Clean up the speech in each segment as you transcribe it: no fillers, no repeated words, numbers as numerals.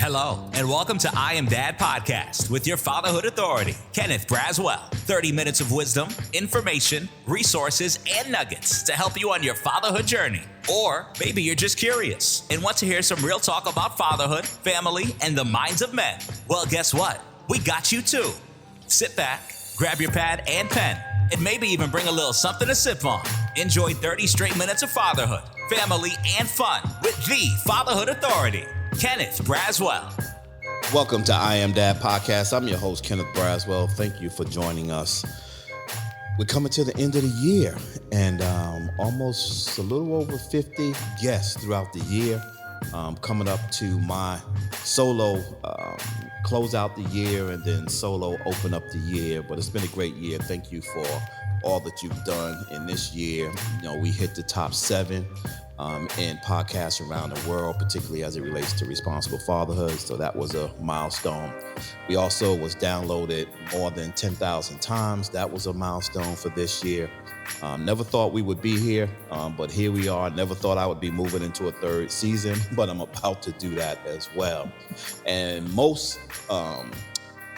Hello, and welcome to I Am Dad podcast with your fatherhood authority, Kenneth Braswell. 30 minutes of wisdom, information, resources, and nuggets to help you on your fatherhood journey. Or maybe you're just curious and want to hear some real talk about fatherhood, family, and the minds of men. Well, guess what? We got you too. Sit back, grab your pad and pen, and maybe even bring a little something to sip on. Enjoy 30 straight minutes of fatherhood, family, and fun with the fatherhood authority, Kenneth Braswell. Welcome to I Am Dad podcast. I'm your host, Kenneth Braswell. Thank you for joining us. We're coming to the end of the year and almost a little over 50 guests throughout the year. Coming up to my solo close out the year and then solo open up the year. But it's been a great year. Thank you for all that you've done in this year. You know, we hit the top 7 in podcasts around the world, particularly as it relates to responsible fatherhood. So that was a milestone. We also was downloaded more than 10,000 times. That was a milestone for this year. Never thought we would be here, but here we are. Never thought I would be moving into a 3rd season, but I'm about to do that as well. And most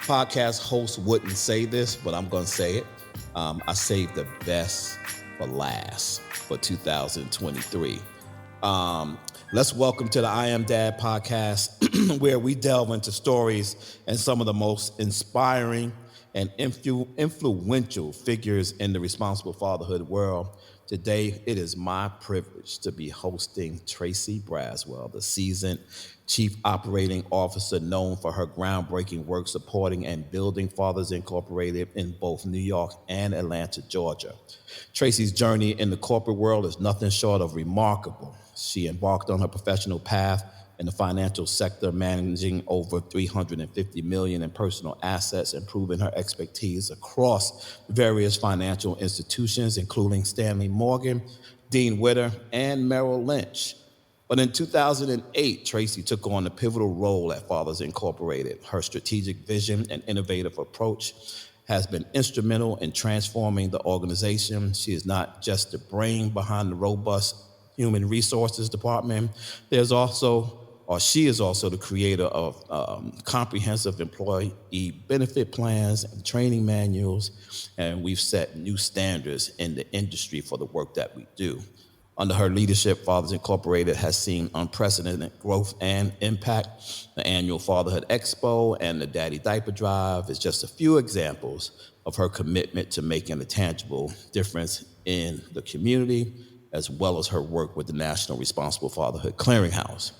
podcast hosts wouldn't say this, but I'm going to say it. I saved the best for last for 2023. Let's welcome to the I Am Dad podcast, where we delve into stories and some of the most inspiring and influential figures in the responsible fatherhood world. Today, it is my privilege to be hosting Tracy Braswell, the seasoned Chief Operating Officer known for her groundbreaking work supporting and building Fathers Incorporated in both New York and Atlanta, Georgia. Tracy's journey in the corporate world is nothing short of remarkable. She embarked on her professional path in the financial sector, managing over $350 million in personal assets, improving her expertise across various financial institutions, including Stanley Morgan, Dean Witter, and Merrill Lynch. But in 2008, Tracy took on a pivotal role at Fathers Incorporated. Her strategic vision and innovative approach has been instrumental in transforming the organization. She is not just the brain behind the robust human resources department. She is also the creator of comprehensive employee benefit plans and training manuals, and we've set new standards in the industry for the work that we do. Under her leadership, Fathers Incorporated has seen unprecedented growth and impact. The annual Fatherhood Expo and the Daddy Diaper Drive is just a few examples of her commitment to making a tangible difference in the community, as well as her work with the National Responsible Fatherhood Clearinghouse.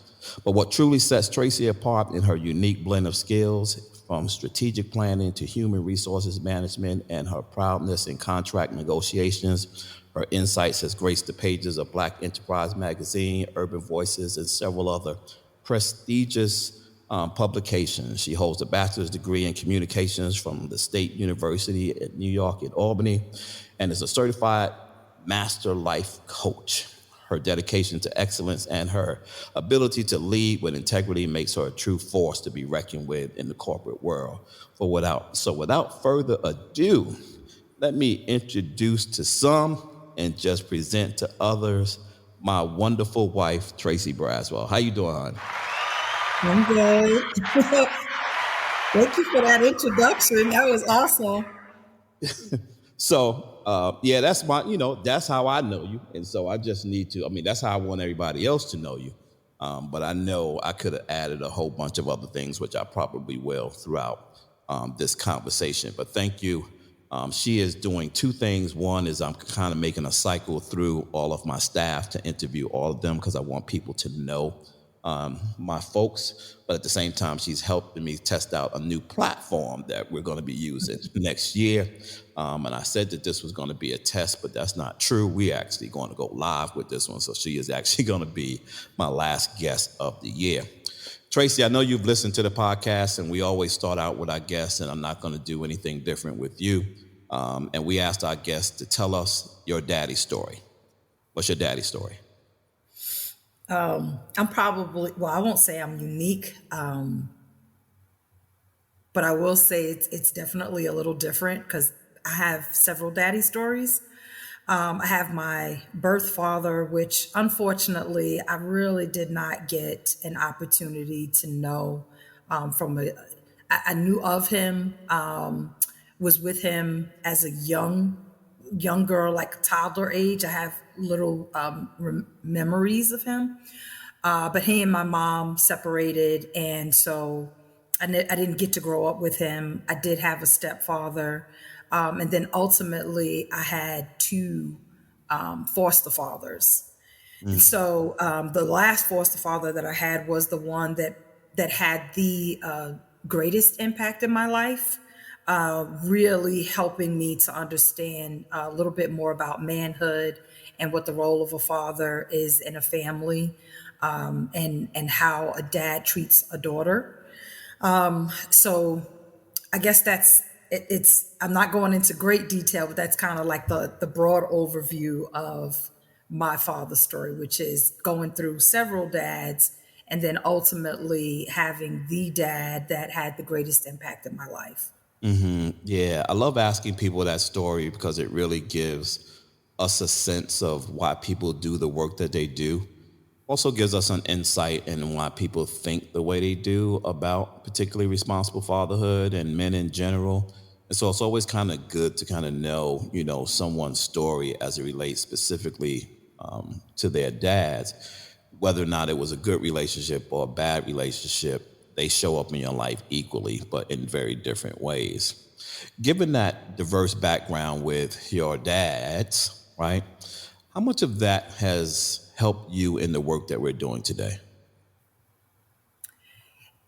But what truly sets Tracy apart in her unique blend of skills, from strategic planning to human resources management, and her proudness in contract negotiations. Her insights has graced the pages of Black Enterprise Magazine, Urban Voices, and several other prestigious publications. She holds a bachelor's degree in communications from the State University in New York at Albany, and is a certified master life coach. Her dedication to excellence and her ability to lead with integrity makes her a true force to be reckoned with in the corporate world. So without further ado, let me introduce to some and just present to others my wonderful wife, Tracy Braswell. How you doing, hon? I'm good. Thank you for that introduction. That was awesome. So, that's that's how I know you. And so I just need to, that's how I want everybody else to know you. But I know I could have added a whole bunch of other things, which I probably will throughout this conversation. But thank you. She is doing 2 things. One is I'm kind of making a cycle through all of my staff to interview all of them because I want people to know my folks. But at the same time, she's helping me test out a new platform that we're going to be using next year. And I said that this was going to be a test, but that's not true. We're actually going to go live with this one. So she is actually going to be my last guest of the year. Tracy, I know you've listened to the podcast, and we always start out with our guests, and I'm not going to do anything different with you. And we asked our guests to tell us your daddy story. What's your daddy story? I won't say I'm unique, but I will say it's definitely a little different because I have several daddy stories. I have my birth father, which unfortunately I really did not get an opportunity to know from a. I knew of him, was with him as a young girl, like toddler age. I have little memories of him, but he and my mom separated, and so I didn't get to grow up with him. I did have a stepfather, and then ultimately I had two foster fathers. And Mm. so the last foster father that I had was the one that had the greatest impact in my life, really helping me to understand a little bit more about manhood and what the role of a father is in a family, and how a dad treats a daughter. So I guess it's. I'm not going into great detail, but that's kind of like the broad overview of my father's story, which is going through several dads and then ultimately having the dad that had the greatest impact in my life. Yeah, I love asking people that story because it really gives us a sense of why people do the work that they do. Also gives us an insight in why people think the way they do about particularly responsible fatherhood and men in general. And so it's always kind of good to kind of know, someone's story as it relates specifically to their dads, whether or not it was a good relationship or a bad relationship. They show up in your life equally, but in very different ways. Given that diverse background with your dads, right? How much of that has helped you in the work that we're doing today?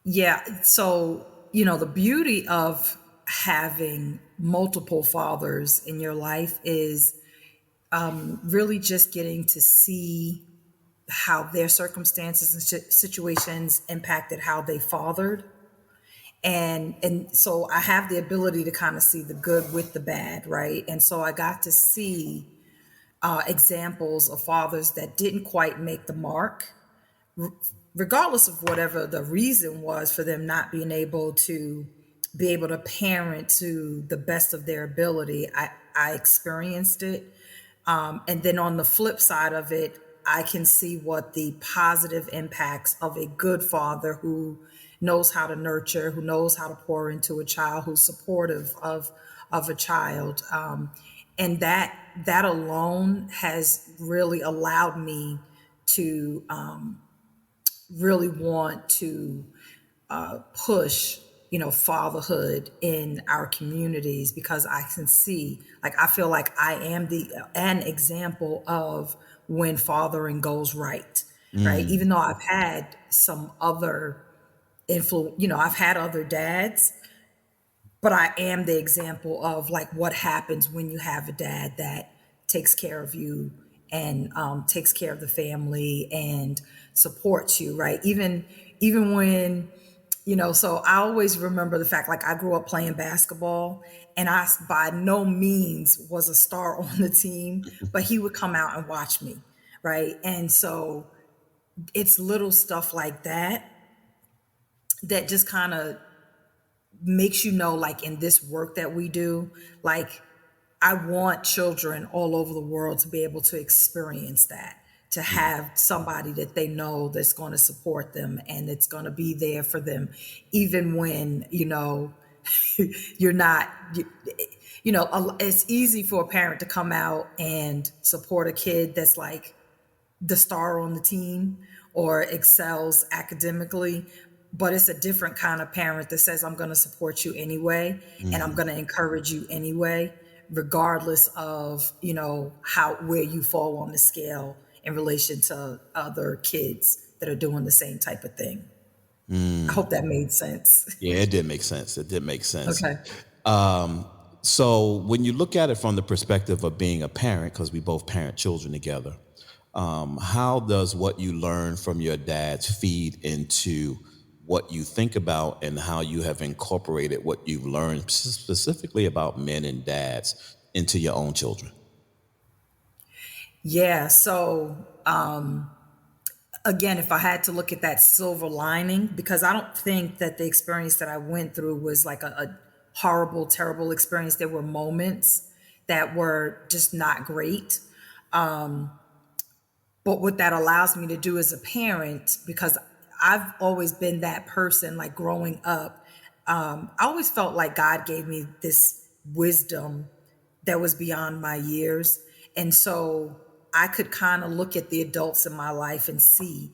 Yeah. So, the beauty of having multiple fathers in your life is really just getting to see how their circumstances and situations impacted how they fathered. And so I have the ability to kind of see the good with the bad, right? And so I got to see examples of fathers that didn't quite make the mark, regardless of whatever the reason was for them not being able to parent to the best of their ability. I experienced it. And then on the flip side of it, I can see what the positive impacts of a good father who knows how to nurture, who knows how to pour into a child, who's supportive of a child. And that alone has really allowed me to really want to push fatherhood in our communities, because I can see, like, I feel like I am an example of when fathering goes right, Mm, even though I've had some other I've had other dads, but I am the example of like what happens when you have a dad that takes care of you and takes care of the family and supports you, right? Even when so I always remember the fact, like, I grew up playing basketball, and I by no means was a star on the team, but he would come out and watch me, right? And so it's little stuff like that that just kind of makes like, in this work that we do, like, I want children all over the world to be able to experience that, to mm, have somebody that they know that's going to support them and that's going to be there for them, even when, you're not, it's easy for a parent to come out and support a kid that's like the star on the team or excels academically. But it's a different kind of parent that says, I'm going to support you anyway, and I'm mm. going to encourage you anyway, regardless of, where you fall on the scale in relation to other kids that are doing the same type of thing. I hope that made sense. Yeah, it did make sense. It did make sense. Okay. Um, so when you look at it from the perspective of being a parent, because we both parent children together, how does what you learn from your dads feed into what you think about and how you have incorporated what you've learned specifically about men and dads into your own children? Yeah. So, again, if I had to look at that silver lining, because I don't think that the experience that I went through was like a horrible, terrible experience. There were moments that were just not great. But what that allows me to do as a parent, because I've always been that person, like growing up, I always felt like God gave me this wisdom that was beyond my years. And so I could kind of look at the adults in my life and see,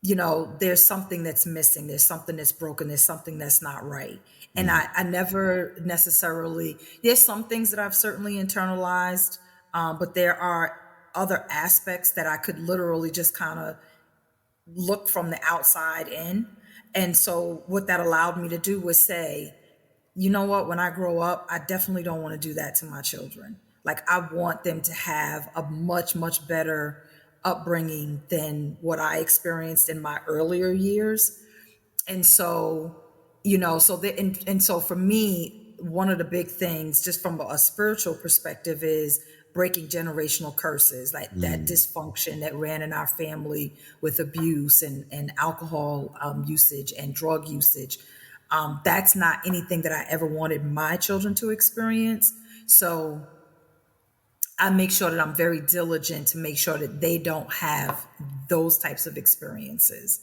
there's something that's missing, there's something that's broken, there's something that's not right. And I never necessarily, there's some things that I've certainly internalized, but there are other aspects that I could literally just kind of look from the outside in. And so what that allowed me to do was say, you know what, when I grow up, I definitely don't want to do that to my children. Like, I want them to have a much, much better upbringing than what I experienced in my earlier years. And so, so for me, one of the big things, just from a spiritual perspective, is breaking generational curses, like that dysfunction that ran in our family with abuse and alcohol usage and drug usage. That's not anything that I ever wanted my children to experience. So I make sure that I'm very diligent to make sure that they don't have those types of experiences.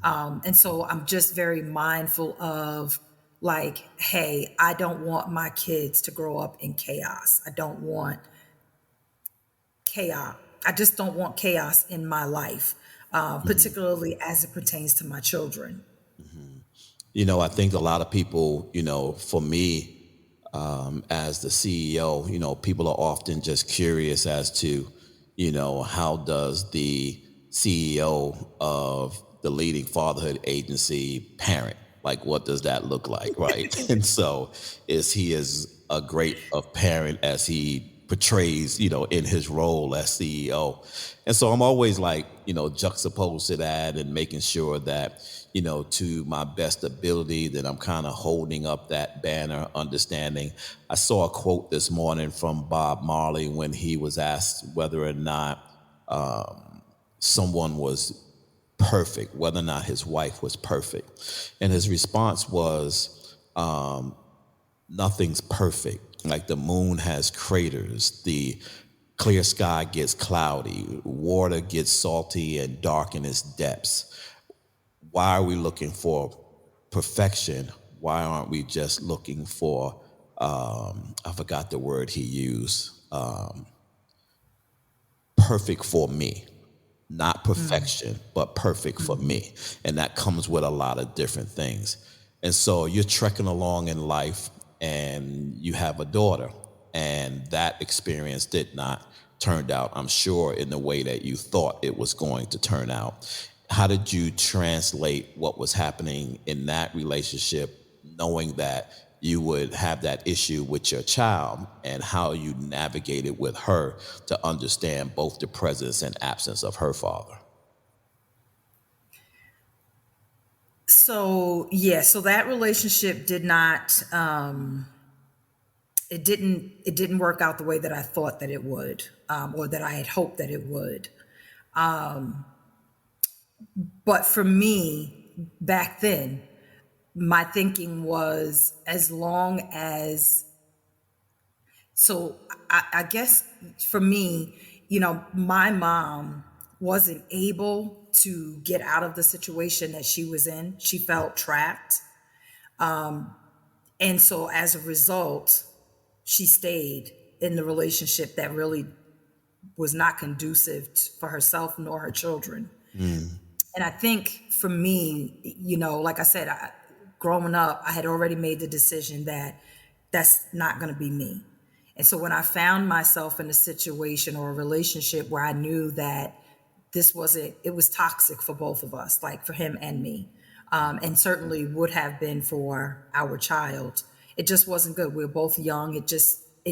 And so I'm just very mindful of, like, hey, I don't want my kids to grow up in chaos. I don't want chaos. I just don't want chaos in my life, particularly as it pertains to my children. I think a lot of people, for me, as the CEO, people are often just curious as to, how does the CEO of the leading fatherhood agency parent? Like, what does that look like, right? And so, is he as a great of parent as he portrays, in his role as CEO? And so I'm always like, juxtaposed to that and making sure that, to my best ability, that I'm kind of holding up that banner, understanding. I saw a quote this morning from Bob Marley when he was asked whether or not someone was perfect, whether or not his wife was perfect. And his response was, nothing's perfect. Like, the moon has craters, the clear sky gets cloudy, water gets salty and dark in its depths. Why are we looking for perfection? Why aren't we just looking for, I forgot the word he used, perfect for me? Not perfection, but perfect for me. And that comes with a lot of different things. And so you're trekking along in life and you have a daughter, and that experience did not turn out, I'm sure, in the way that you thought it was going to turn out. How did you translate what was happening in that relationship, knowing that you would have that issue with your child, and how you navigated with her to understand both the presence and absence of her father? So yeah, so that relationship did not it didn't work out the way that I thought that it would, or that I had hoped that it would. But for me, back then, my thinking was, as long as, so I guess for me, my mom wasn't able to get out of the situation that she was in. She felt trapped. And so as a result, she stayed in the relationship that really was not conducive for herself nor her children. And I think for me, like I said, growing up, I had already made the decision that that's not going to be me. And so when I found myself in a situation or a relationship where I knew that it was toxic for both of us, like for him and me, and certainly would have been for our child, it just wasn't good. We were both young. It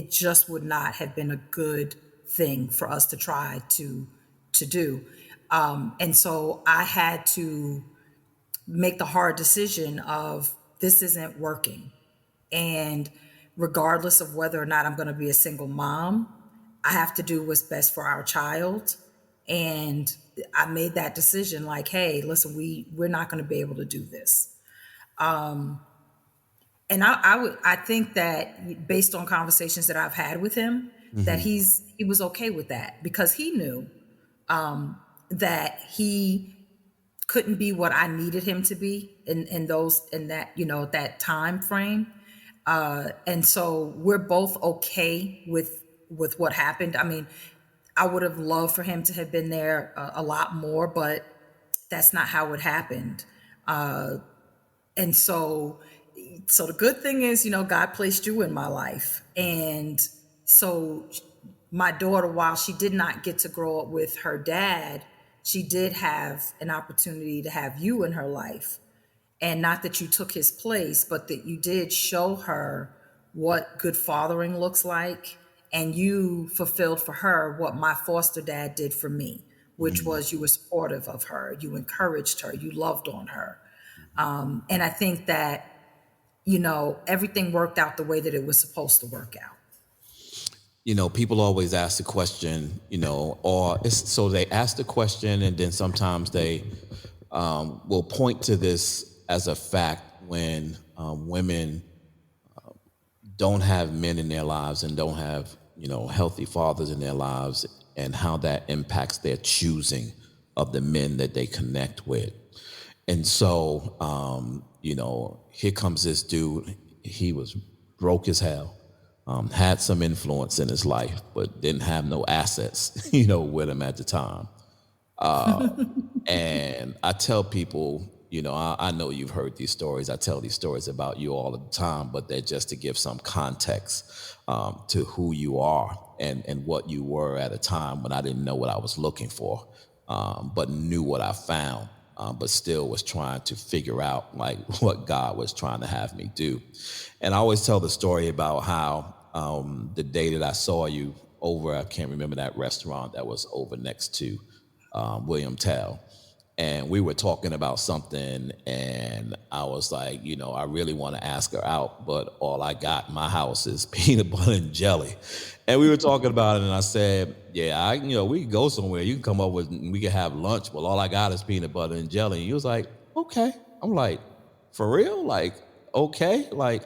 just would not have been a good thing for us to try to do. And so I had to make the hard decision of, this isn't working. And regardless of whether or not I'm going to be a single mom, I have to do what's best for our child. And I made that decision, like, hey, listen, we're not going to be able to do this. And I think that based on conversations that I've had with him, that Mm-hmm. he was okay with that, because he knew that he couldn't be what I needed him to be in that, that time frame. And so we're both okay with what happened. I mean, I would have loved for him to have been there a lot more, but that's not how it happened. And so the good thing is, God placed you in my life. And so my daughter, while she did not get to grow up with her dad, she did have an opportunity to have you in her life. And not that you took his place, but that you did show her what good fathering looks like. And you fulfilled for her what my foster dad did for me, which Mm-hmm. was you were supportive of her, you encouraged her, you loved on her. And I think that, everything worked out the way that it was supposed to work out. People always ask the question, or it's, so they ask the question, and then sometimes they will point to this as a fact when women don't have men in their lives and don't have, healthy fathers in their lives, and how that impacts their choosing of the men that they connect with. And so, here comes this dude. He was broke as hell, had some influence in his life, but didn't have no assets, with him at the time. And I tell people, I know you've heard these stories. I tell these stories about you all the time, but they're just to give some context to who you are and what you were at a time when I didn't know what I was looking for, but knew what I found, but still was trying to figure out like what God was trying to have me do. And I always tell the story about how the day that I saw you over, I can't remember that restaurant that was over next to William Tell, and we were talking about something, and I was like, I really want to ask her out, but all I got in my house is peanut butter and jelly. And we were talking about it, and I said, yeah, we can go somewhere. You can come up with, we can have lunch, but all I got is peanut butter and jelly. And he was like, okay. I'm like, for real? Like, okay. Like,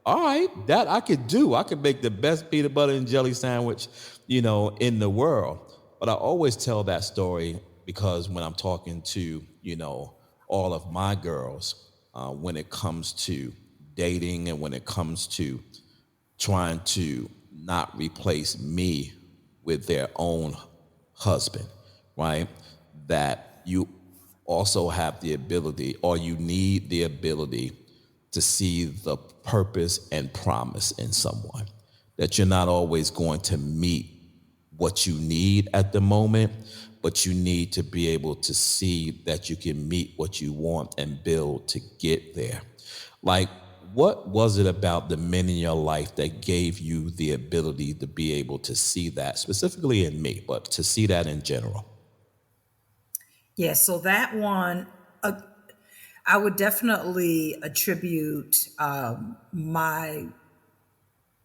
all right, that I could do. I could make the best peanut butter and jelly sandwich, in the world. But I always tell that story because when I'm talking to, all of my girls, when it comes to dating and when it comes to trying to not replace me with their own husband, right? That you also have the ability, or you need the ability, to see the purpose and promise in someone. That you're not always going to meet what you need at the moment, but you need to be able to see that you can meet what you want and build to get there. Like, what was it about the men in your life that gave you the ability to be able to see that, specifically in me, but to see that in general? Yeah, so that one, I would definitely attribute the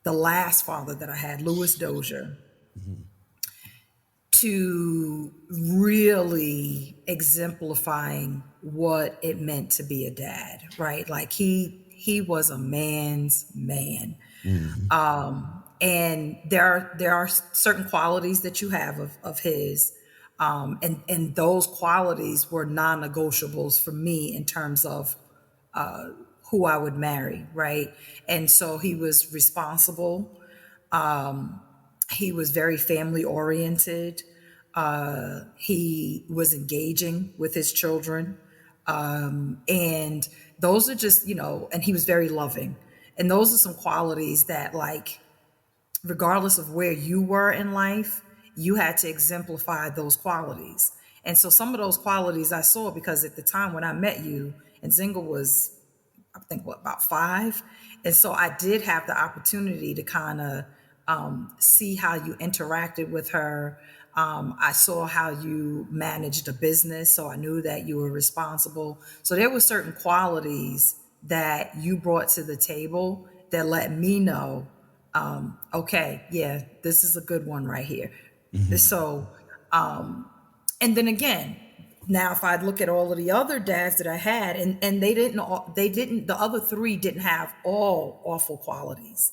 last father that I had, Louis Dozier, to really exemplifying what it meant to be a dad, right? Like he was a man's man. Mm-hmm. And there are certain qualities that you have of his, and those qualities were non-negotiables for me in terms of who I would marry, right? And so he was responsible. He was very family oriented. He was engaging with his children. And those are just, and he was very loving. And those are some qualities that, like, regardless of where you were in life, you had to exemplify those qualities. And so some of those qualities I saw because at the time when I met you, and Zinga was, I think, what, about 5. And so I did have the opportunity to kind of see how you interacted with her. I saw how you managed a business, so I knew that you were responsible. So there were certain qualities that you brought to the table that let me know, okay, yeah, this is a good one right here. Mm-hmm. So, and then again, Now, if I look at all of the other dads that I had, and the other three didn't have all awful qualities.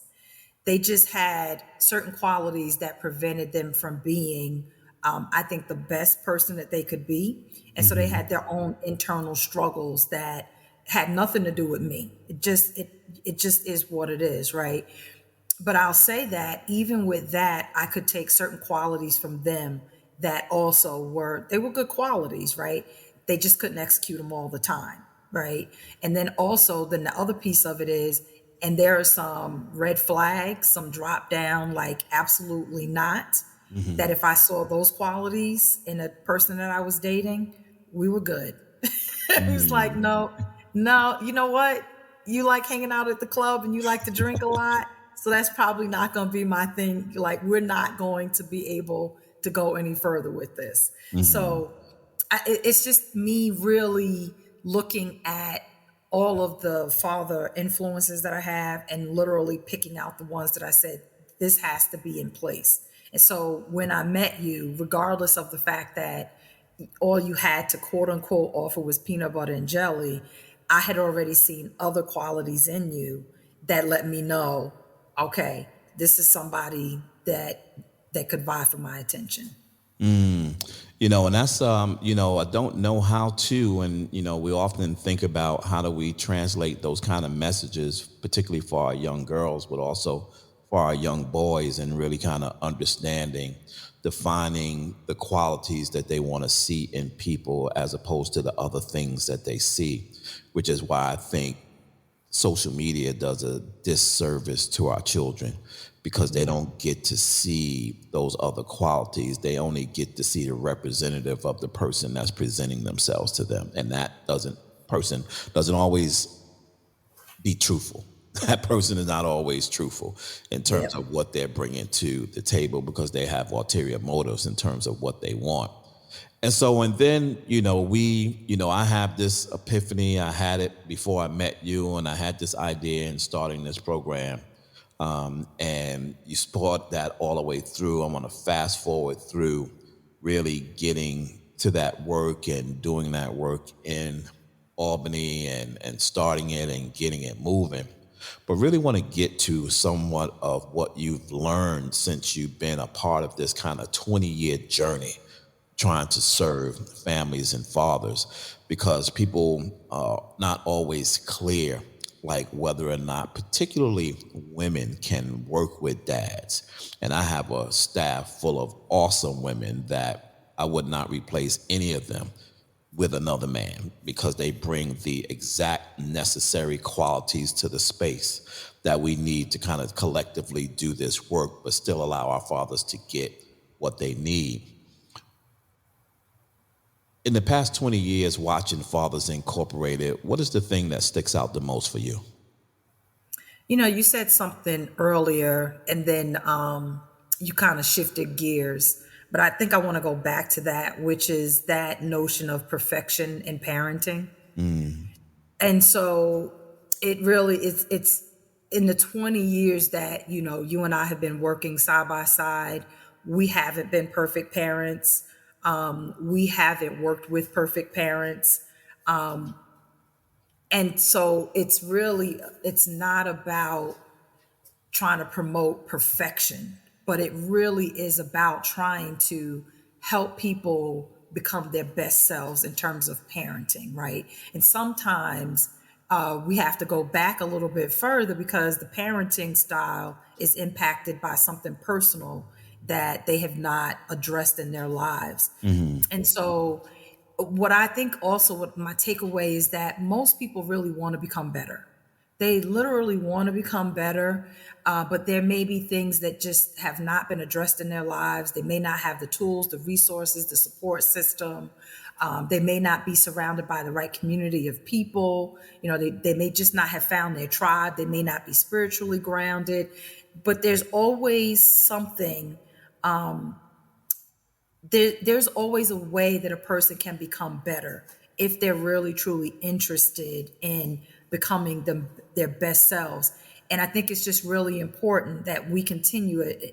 They just had certain qualities that prevented them from being, I think, the best person that they could be. And so they had their own internal struggles that had nothing to do with me. It just is what it is, right? But I'll say that even with that, I could take certain qualities from them that also they were good qualities, right? They just couldn't execute them all the time, right? And then also, then the other piece of it is, and there are some red flags, some drop down, like absolutely not, that if I saw those qualities in a person that I was dating, we were good. It was like, no, no, you know what? You like hanging out at the club and you like to drink a lot. So that's probably not going to be my thing. Like, we're not going to be able to go any further with this. So it's just me really looking at all of the father influences that I have and literally picking out the ones that I said, this has to be in place. And so when I met you, regardless of the fact that all you had to quote unquote offer was peanut butter and jelly, I had already seen other qualities in you that let me know, okay, this is somebody that could vie for my attention. And that's I don't know how to, and we often think about how do we translate those kind of messages, particularly for our young girls, but also for our young boys, and really kind of understanding, defining the qualities that they want to see in people as opposed to the other things that they see, which is why I think social media does a disservice to our children, because they don't get to see those other qualities. They only get to see the representative of the person that's presenting themselves to them. And that person doesn't always be truthful. That person is not always truthful in Yeah. terms of what they're bringing to the table, because they have ulterior motives in terms of what they want. And then, I have this epiphany. I had it before I met you, and I had this idea in starting this program. And you support that all the way through. I want to fast forward through really getting to that work and doing that work in Albany, and starting it and getting it moving. But really want to get to somewhat of what you've learned since you've been a part of this kind of 20-year journey trying to serve families and fathers, because people are not always clear, like whether or not particularly women can work with dads. And I have a staff full of awesome women that I would not replace any of them with another man, because they bring the exact necessary qualities to the space that we need to kind of collectively do this work, but still allow our fathers to get what they need. In the past 20 years watching Fathers Incorporated, what is the thing that sticks out the most for you? You said something earlier and then you kind of shifted gears, but I think I want to go back to that, which is that notion of perfection in parenting. And so it really it's in the 20 years that, you and I have been working side by side, we haven't been perfect parents. We haven't worked with perfect parents. And so it's not about trying to promote perfection, but it really is about trying to help people become their best selves in terms of parenting, right? And sometimes we have to go back a little bit further because the parenting style is impacted by something personal that they have not addressed in their lives. And so what I think also, what my takeaway is that most people really want to become better. They literally want to become better, but there may be things that just have not been addressed in their lives. They may not have the tools, the resources, the support system. They may not be surrounded by the right community of people. They may just not have found their tribe. They may not be spiritually grounded, but there's always something. There's always a way that a person can become better if they're really truly interested in becoming their best selves. And I think it's just really important that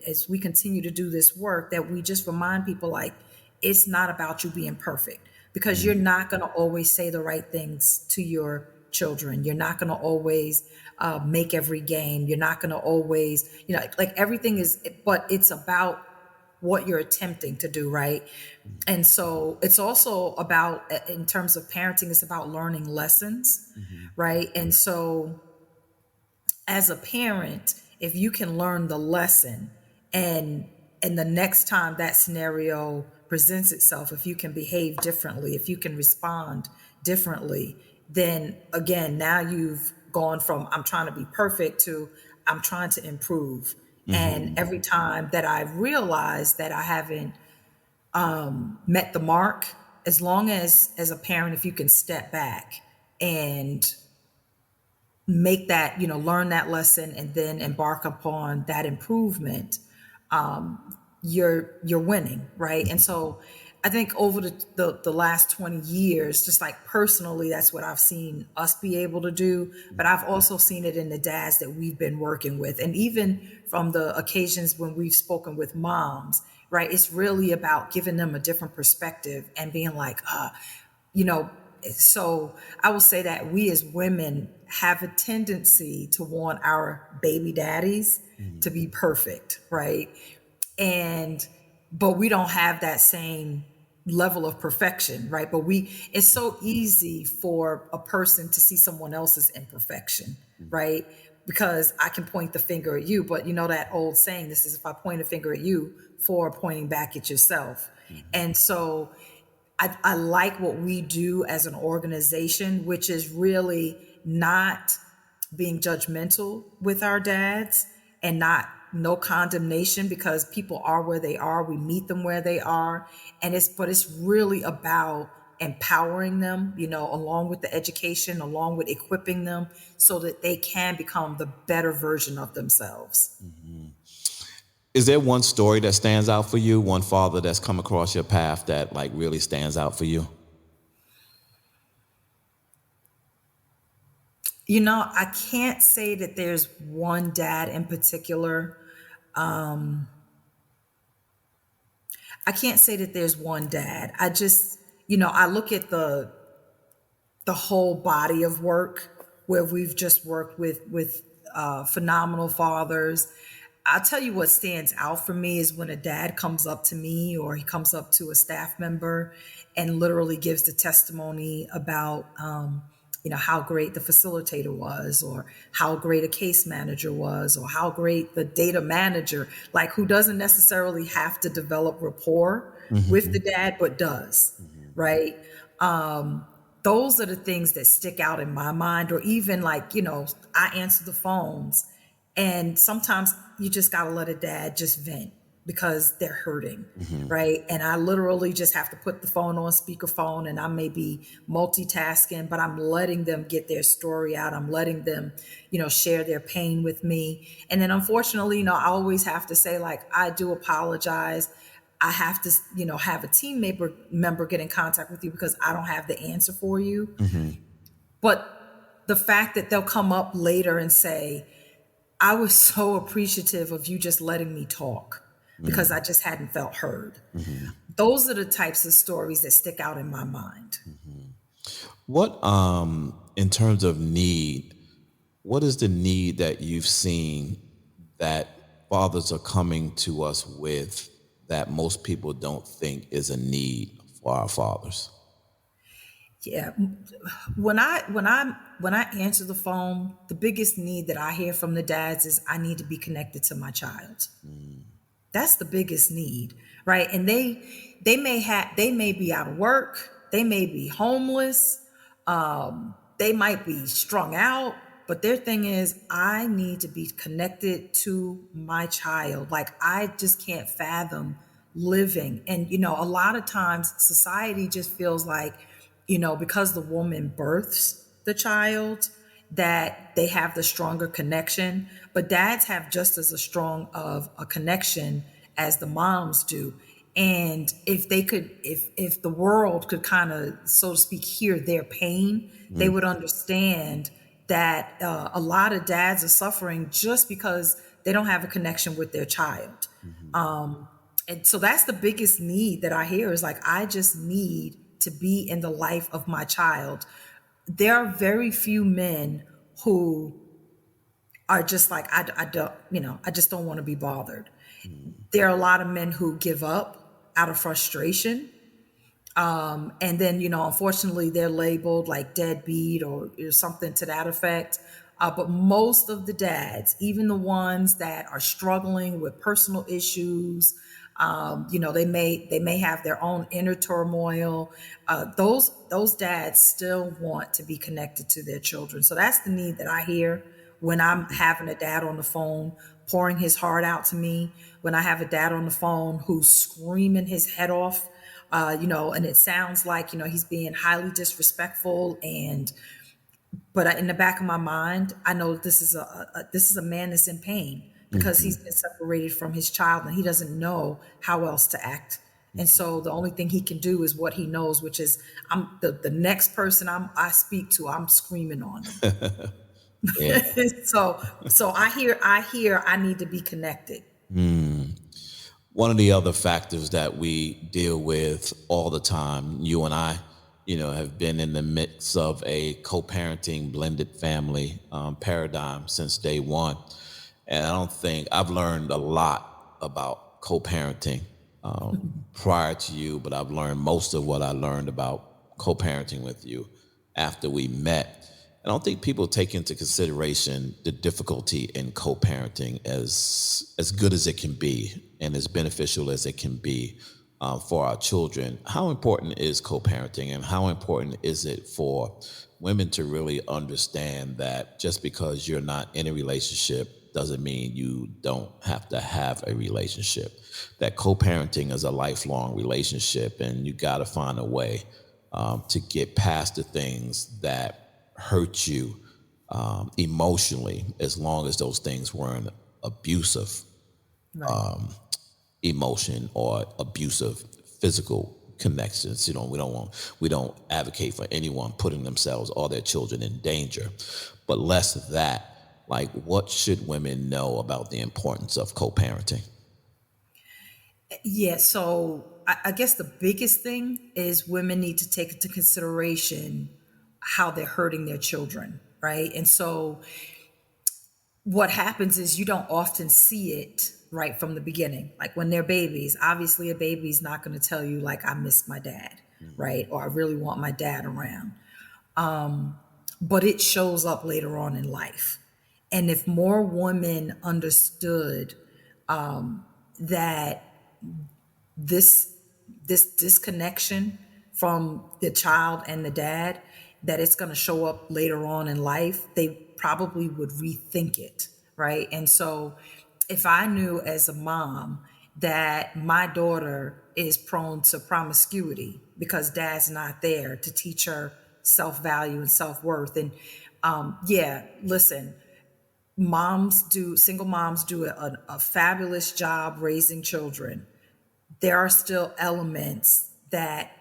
as we continue to do this work, that we just remind people, like, it's not about you being perfect. because you're not going to always say the right things to your children. You're not going to always make every game. You're not going to always, like everything is, but it's about what you're attempting to do, right? And so it's also about, in terms of parenting, it's about learning lessons, right? And so as a parent, if you can learn the lesson, and the next time that scenario presents itself, if you can behave differently, if you can respond differently, then again, now you've gone from I'm trying to be perfect to I'm trying to improve. And every time that I realize that I haven't met the mark, as long as a parent, if you can step back and make that, learn that lesson and then embark upon that improvement, you're winning, right? And so I think over the last 20 years, just like personally, that's what I've seen us be able to do. But I've also seen it in the dads that we've been working with. And even from the occasions when we've spoken with moms, right? It's really about giving them a different perspective and being like, you know, so I will say that we as women have a tendency to want our baby daddies to be perfect, right? But we don't have that same level of perfection, right? But it's so easy for a person to see someone else's imperfection, right? Because I can point the finger at you, but that old saying, this is if I point a finger at you, for pointing back at yourself. And so I like what we do as an organization, which is really not being judgmental with our dads and no condemnation, because people are where they are. We meet them where they are. But it's really about empowering them, along with the education, along with equipping them so that they can become the better version of themselves. Is there one story that stands out for you? One father that's come across your path that like really stands out for you? I can't say that there's one dad in particular. I can't say that there's one dad. I just, I look at the whole body of work where we've just worked with phenomenal fathers. I'll tell you what stands out for me is when a dad comes up to me or he comes up to a staff member and literally gives the testimony about, how great the facilitator was, or how great a case manager was, or how great the data manager, like who doesn't necessarily have to develop rapport with the dad, but does, right? Those are the things that stick out in my mind. Or even like, I answer the phones and sometimes you just got to let a dad just vent because they're hurting, right? And I literally just have to put the phone on speakerphone, and I may be multitasking, but I'm letting them get their story out. I'm letting them, share their pain with me. And then unfortunately, I always have to say, like, I do apologize. I have to, have a team member get in contact with you because I don't have the answer for you. But the fact that they'll come up later and say, I was so appreciative of you just letting me talk because I just hadn't felt heard. Those are the types of stories that stick out in my mind. What, in terms of need, what is the need that you've seen that fathers are coming to us with that most people don't think is a need for our fathers? Yeah. When I answer the phone, the biggest need that I hear from the dads is I need to be connected to my child. That's the biggest need, right? And they may be out of work, they may be homeless, they might be strung out, but their thing is I need to be connected to my child. Like I just can't fathom living. And a lot of times society just feels like, because the woman births the child, that they have the stronger connection, but dads have just as a strong of a connection as the moms do. And if the world could kind of, so to speak, hear their pain, they would understand that a lot of dads are suffering just because they don't have a connection with their child. And so that's the biggest need that I hear is like, I just need to be in the life of my child, there are very few men who are just like, I don't, I just don't want to be bothered. There are a lot of men who give up out of frustration. And then, unfortunately, they're labeled like deadbeat or something to that effect. But most of the dads, even the ones that are struggling with personal issues, they may have their own inner turmoil. Those dads still want to be connected to their children. So that's the need that I hear when I'm having a dad on the phone pouring his heart out to me. When I have a dad on the phone who's screaming his head off, and it sounds like he's being highly disrespectful, but in the back of my mind, I know this is a man that's in pain because he's been separated from his child and he doesn't know how else to act. And so the only thing he can do is what he knows, which is I'm the next person I speak to, I'm screaming on them. Yeah. So I hear I need to be connected. One of the other factors that we deal with all the time, you and I, have been in the midst of a co-parenting blended family paradigm since day one. And I don't think I've learned a lot about co-parenting prior to you, but I've learned most of what I learned about co-parenting with you after we met. I don't think people take into consideration the difficulty in co-parenting as good as it can be and as beneficial as it can be for our children. How important is co-parenting, and how important is it for women to really understand that just because you're not in a relationship doesn't mean you don't have to have a relationship? That co-parenting is a lifelong relationship, and you got to find a way to get past the things that hurt you emotionally, as long as those things weren't abusive Right. emotion or abusive physical connections. We don't advocate for anyone putting themselves or their children in danger, but less of that. Like, what should women know about the importance of co-parenting? Yeah, so I guess the biggest thing is women need to take into consideration how they're hurting their children, right? And so what happens is you don't often see it right from the beginning. Like when they're babies, obviously a baby's not going to tell you like, I miss my dad, right? Or I really want my dad around. But it shows up later on in life. And if more women understood that this disconnection from the child and the dad, that it's going to show up later on in life, they probably would rethink it, right? And so if I knew as a mom that my daughter is prone to promiscuity because dad's not there to teach her self-value and self-worth, and listen, single moms do a fabulous job raising children. There are still elements that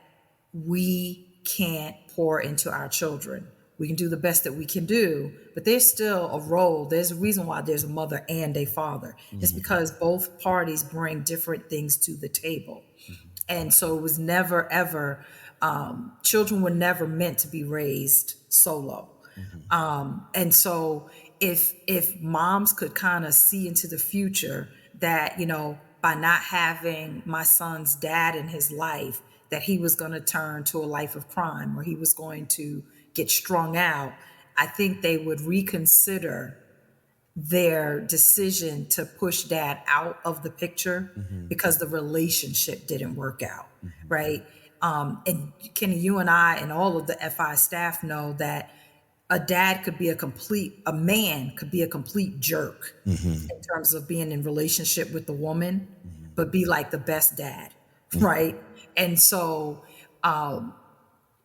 we can't pour into our children. We can do the best that we can do, but there's still a role. There's a reason why there's a mother and a father. It's because both parties bring different things to the table. And so it was never, ever, children were never meant to be raised solo. And so if moms could kind of see into the future that, by not having my son's dad in his life, that he was going to turn to a life of crime or he was going to get strung out, I think they would reconsider their decision to push dad out of the picture because the relationship didn't work out, right? And Kenny, you and I and all of the FI staff know that a man could be a complete jerk in terms of being in relationship with the woman, but be like the best dad, right? And so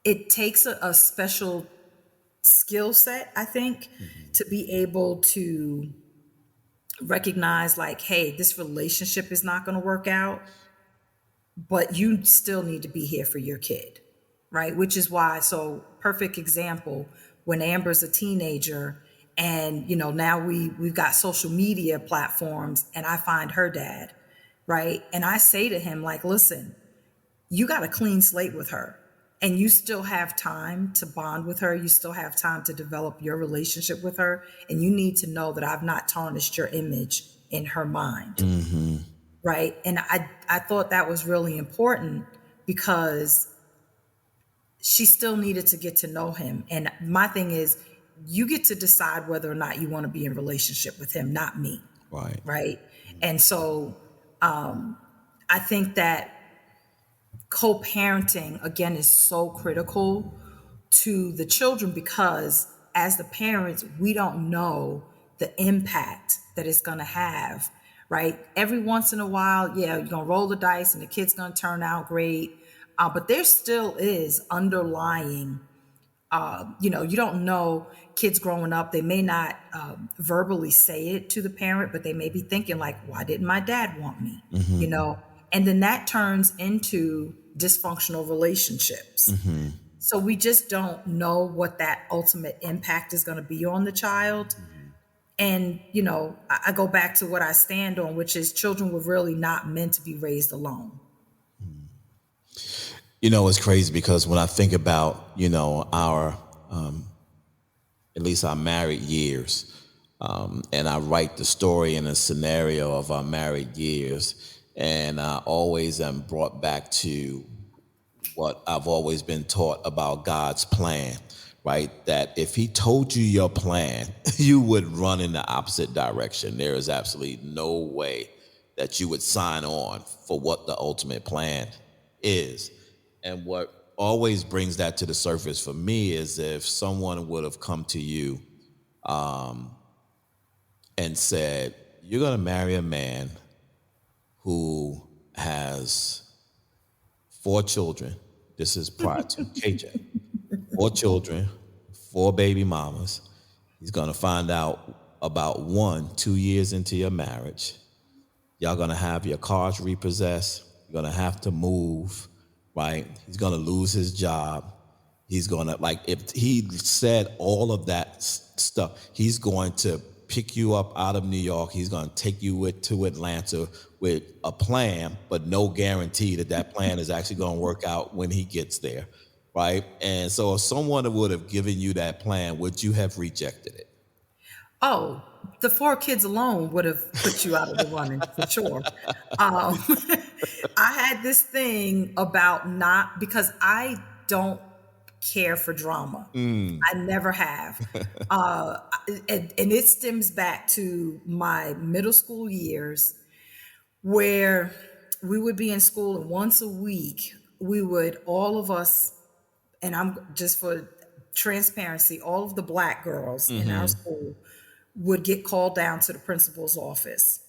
it takes a special skill set, I think, to be able to recognize like, hey, this relationship is not going to work out, but you still need to be here for your kid, right? Which is why, so perfect example, when Amber's a teenager and, now we've got social media platforms and I find her dad, right? And I say to him like, listen, you got a clean slate with her. and you still have time to bond with her. You still have time to develop your relationship with her. And you need to know that I've not tarnished your image in her mind. Mm-hmm. Right. And I thought that was really important because she still needed to get to know him. And my thing is, you get to decide whether or not you want to be in relationship with him, not me. Right. Right. And so I think that co-parenting again is so critical to the children because as the parents, we don't know the impact that it's going to have, right? Every once in a while, yeah, you're going to roll the dice and the kid's going to turn out great. But there still is underlying, you don't know kids growing up. They may not verbally say it to the parent, but they may be thinking like, why didn't my dad want me? Mm-hmm. And then that turns into dysfunctional relationships. Mm-hmm. So we just don't know what that ultimate impact is going to be on the child. Mm-hmm. And, I go back to what I stand on, which is children were really not meant to be raised alone. It's crazy because when I think about, our, at least our married years, and I write the story in a scenario of our married years, and I always am brought back to what I've always been taught about God's plan, right? That if he told you your plan, you would run in the opposite direction. There is absolutely no way that you would sign on for what the ultimate plan is. And what always brings that to the surface for me is if someone would have come to you and said, you're going to marry a man who has 4 children. This is prior to KJ. 4 children, 4 baby mamas. He's going to find out about 2 years into your marriage. Y'all going to have your cars repossessed. You're going to have to move, right? He's going to lose his job. He's going to, if he said all of that stuff, he's going to pick you up out of New York. He's going to take you to Atlanta with a plan, but no guarantee that plan is actually going to work out when he gets there, right? And so if someone would have given you that plan, would you have rejected it? Oh, the 4 kids alone would have put you out of the running for sure. Um, I had this thing about not, because I don't care for drama. I never have. And it stems back to my middle school years where we would be in school and once a week, we would, all of us, and I'm just for transparency, all of the Black girls in our school would get called down to the principal's office.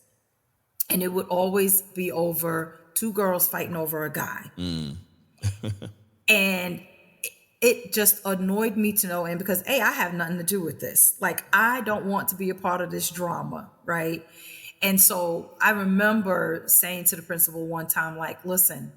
And it would always be over 2 girls fighting over a guy. And it just annoyed me to no end because, A, I have nothing to do with this. Like, I don't want to be a part of this drama, right? And so I remember saying to the principal one time, like, listen,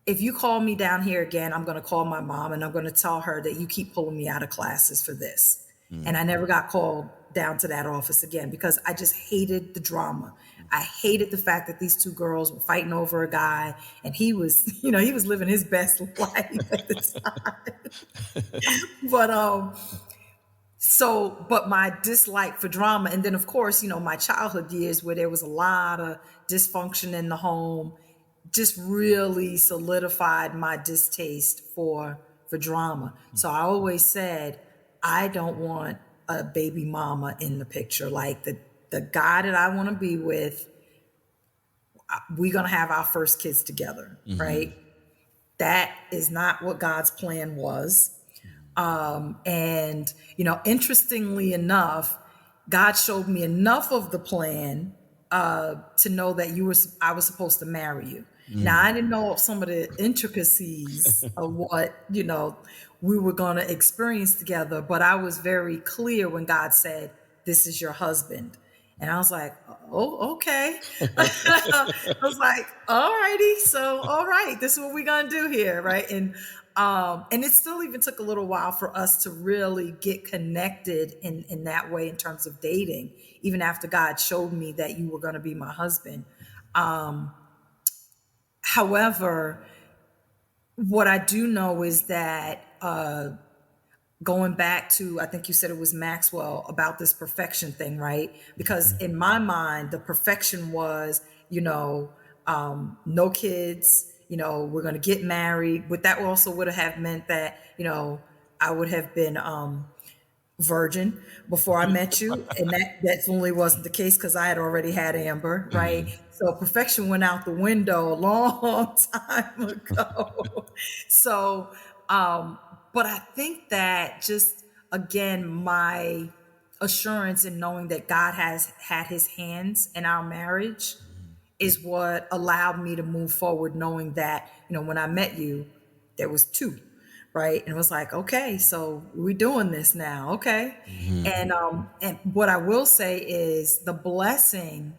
if you call me down here again, I'm going to call my mom and I'm going to tell her that you keep pulling me out of classes for this. And I never got called down to that office again because I just hated the drama. I hated the fact that these 2 girls were fighting over a guy and he was, he was living his best life at the time. But my dislike for drama, and then of course, my childhood years where there was a lot of dysfunction in the home, just really solidified my distaste for drama. So I always said, I don't want a baby mama in the picture. Like the guy that I want to be with, we're going to have our first kids together, right? That is not what God's plan was. And, interestingly enough, God showed me enough of the plan to know that I was supposed to marry you. Now, I didn't know some of the intricacies of what, we were going to experience together, but I was very clear when God said, this is your husband. And I was like, oh, okay. I was like, all righty. So, all right, this is what we're going to do here. Right. And it still even took a little while for us to really get connected in that way in terms of dating, even after God showed me that you were going to be my husband. However, What I do know is that going back to, I think you said it was Maxwell about this perfection thing, right? Because in my mind, the perfection was, you know, no kids, we're going to get married. But that also would have meant that, I would have been virgin before I met you, and that definitely wasn't the case because I had already had Amber, right? So perfection went out the window a long time ago. So, but I think that just again, my assurance in knowing that God has had His hands in our marriage is what allowed me to move forward, knowing that, when I met you, there was two, right? And it was like, okay, so we're doing this now. Okay. Mm-hmm. And what I will say is the blessing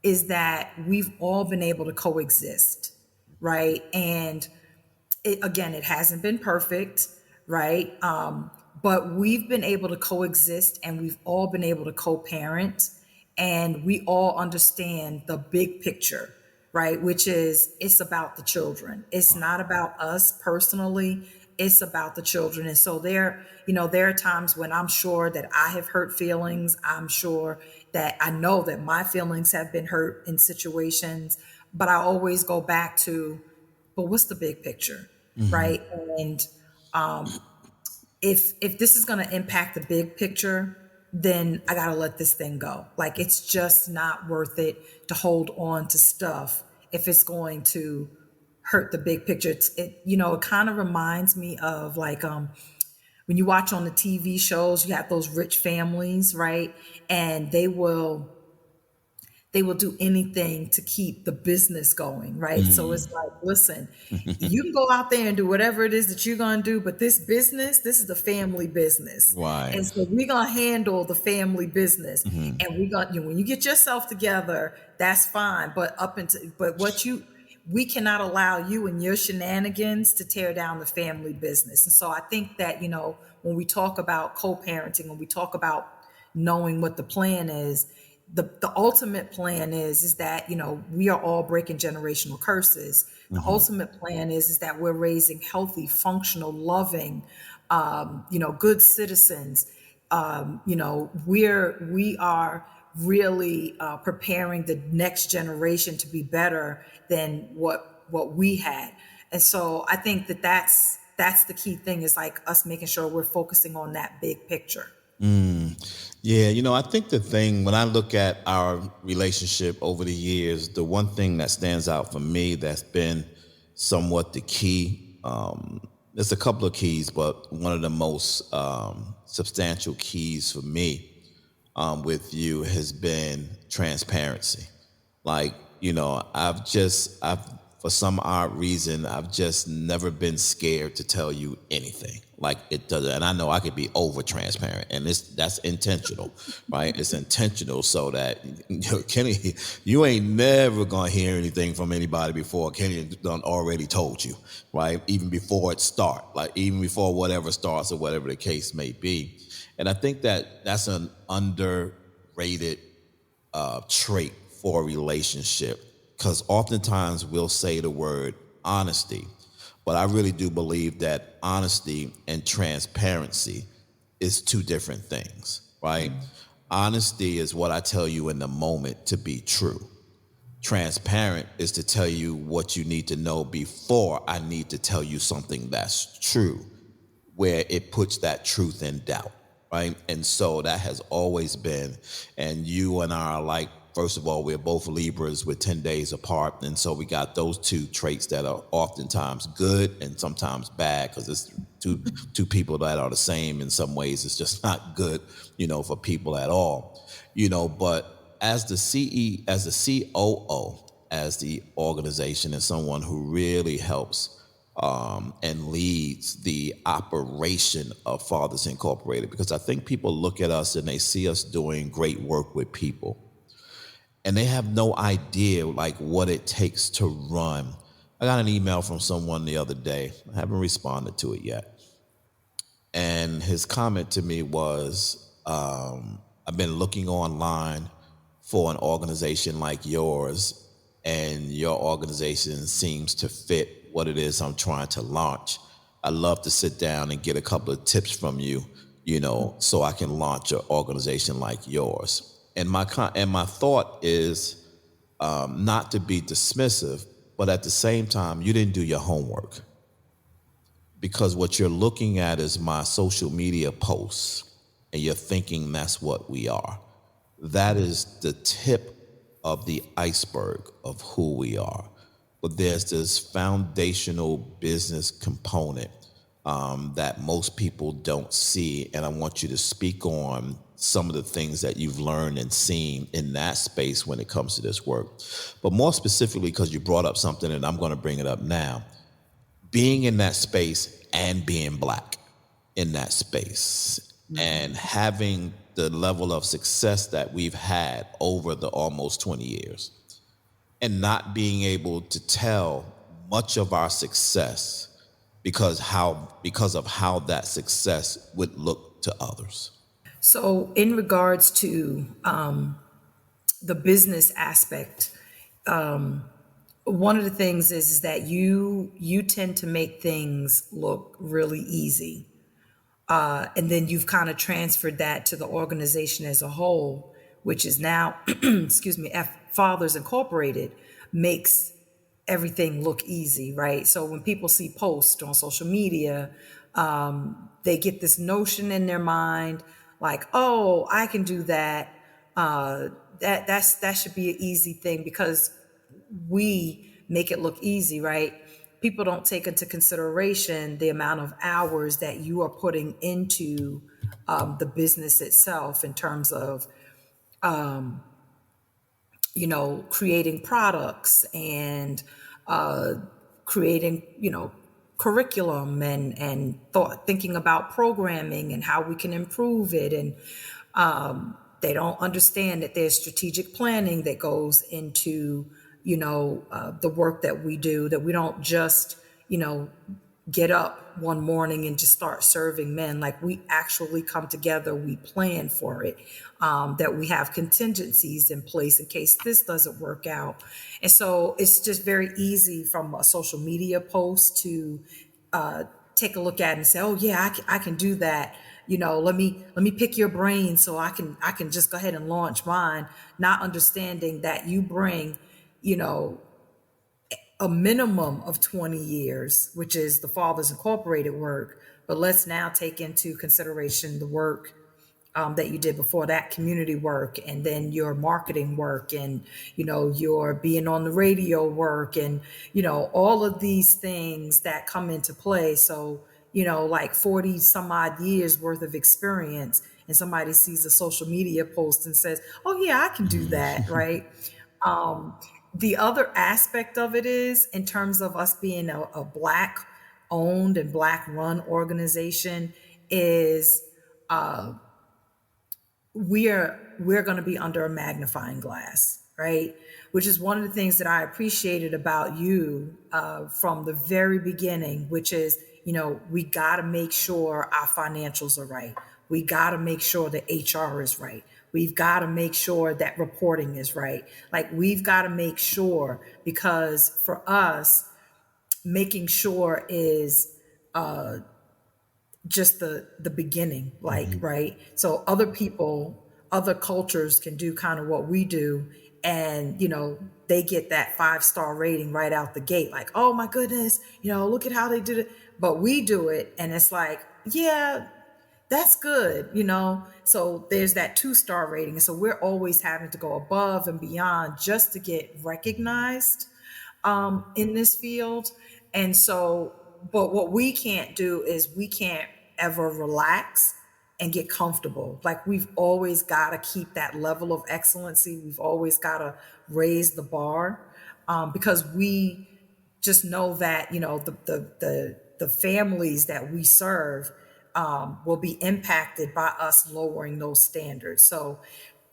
is that we've all been able to coexist, right? And it hasn't been perfect, right? But we've been able to coexist, and we've all been able to co-parent, and we all understand the big picture, right? Which is, it's about the children. It's not about us personally. It's about the children. And so there are times when I'm sure that I have hurt feelings. I'm sure that I know that my feelings have been hurt in situations, but I always go back to, but what's the big picture, Mm-hmm. right? And if this is going to impact the big picture, then I got to let this thing go. Like, it's just not worth it to hold on to stuff if it's going to hurt the big picture. It kind of reminds me of, like, when you watch on the TV shows, you have those rich families, right? And they will do anything to keep the business going, right? So it's like, listen, you can go out there and do whatever it is that you're going to do, but this business, this is the family business. Right. And so we're going to handle the family business. Mm-hmm. And when you get yourself together, that's fine. But we cannot allow you and your shenanigans to tear down the family business. And so I think that, when we talk about co-parenting, when we talk about knowing what the plan is, the ultimate plan is that, we are all breaking generational curses. The Mm-hmm. ultimate plan is that we're raising healthy, functional, loving, good citizens. We are really preparing the next generation to be better than what we had. And so I think that that's the key thing, is like us making sure we're focusing on that big picture. Yeah, I think the thing, when I look at our relationship over the years, the one thing that stands out for me that's been somewhat the key, there's a couple of keys, but one of the most substantial keys for me with you has been transparency. Like, I've, for some odd reason, I've just never been scared to tell you anything. Like, it doesn't, and I know I could be over transparent, and that's intentional, right? It's intentional so that, Kenny, you ain't never gonna hear anything from anybody before Kenny done already told you, right? Even before it start, like even before whatever starts or whatever the case may be. And I think that that's an underrated trait for a relationship, because oftentimes we'll say the word honesty, but I really do believe that honesty and transparency is two different things, right? Honesty is what I tell you in the moment to be true. Transparent is to tell you what you need to know before I need to tell you something that's true, where it puts that truth in doubt, right? And so that has always been, and you and I are like, first of all, we're both Libras, we're 10 days apart. And so we got those two traits that are oftentimes good and sometimes bad, because it's two people that are the same in some ways. It's just not good, for people at all, but as the as the COO, as the organization, and someone who really helps and leads the operation of Fathers Incorporated, because I think people look at us and they see us doing great work with people, and they have no idea like what it takes to run. I got an email from someone the other day. I haven't responded to it yet. And his comment to me was, I've been looking online for an organization like yours, and your organization seems to fit what it is I'm trying to launch, I love to sit down and get a couple of tips from you, so I can launch an organization like yours. And my thought is not to be dismissive, but at the same time, you didn't do your homework, because what you're looking at is my social media posts, and you're thinking that's what we are. That is the tip of the iceberg of who we are. But there's this foundational business component that most people don't see. And I want you to speak on some of the things that you've learned and seen in that space when it comes to this work. But more specifically, because you brought up something, and I'm going to bring it up now, being in that space and being Black in that space and having the level of success that we've had over the almost 20 years, and not being able to tell much of our success because of how that success would look to others. So, in regards to the business aspect, one of the things is that you tend to make things look really easy, and then you've kind of transferred that to the organization as a whole, which is now, excuse me, Fathers Incorporated makes everything look easy, right? So when people see posts on social media, they get this notion in their mind, like, oh, I can do that. That should be an easy thing because we make it look easy, right? People don't take into consideration the amount of hours that you are putting into the business itself in terms of creating products and creating, curriculum and thinking about programming and how we can improve it. And they don't understand that there's strategic planning that goes into, the work that we do, that we don't just, get up one morning and just start serving men. Like, we actually come together, we plan for it, that we have contingencies in place in case this doesn't work out. And so it's just very easy from a social media post to take a look at it and say, oh yeah, I can do that. Let me pick your brain so I can just go ahead and launch mine, not understanding that you bring, a minimum of 20 years, which is the Fathers Incorporated work. But let's now take into consideration the work that you did before that, community work, and then your marketing work, and, your being on the radio work, and, all of these things that come into play. So, like 40 some odd years worth of experience, and somebody sees a social media post and says, oh yeah, I can do that, right? The other aspect of it is, in terms of us being a Black owned and Black run organization, is we're going to be under a magnifying glass, right? Which is one of the things that I appreciated about you from the very beginning, which is, we got to make sure our financials are right. We got to make sure the HR is right. We've got to make sure that reporting is right. Like, we've got to make sure, because for us, making sure is just the beginning, like, right? So other people, other cultures can do kind of what we do, and they get that 5-star rating right out the gate, like, oh my goodness, look at how they did it. But we do it and it's like, yeah, that's good, so there's that 2-star rating. And so we're always having to go above and beyond just to get recognized in this field. And so, but what we can't do is we can't ever relax and get comfortable. Like, we've always got to keep that level of excellency. We've always got to raise the bar, because we just know that, the families that we serve will be impacted by us lowering those standards. So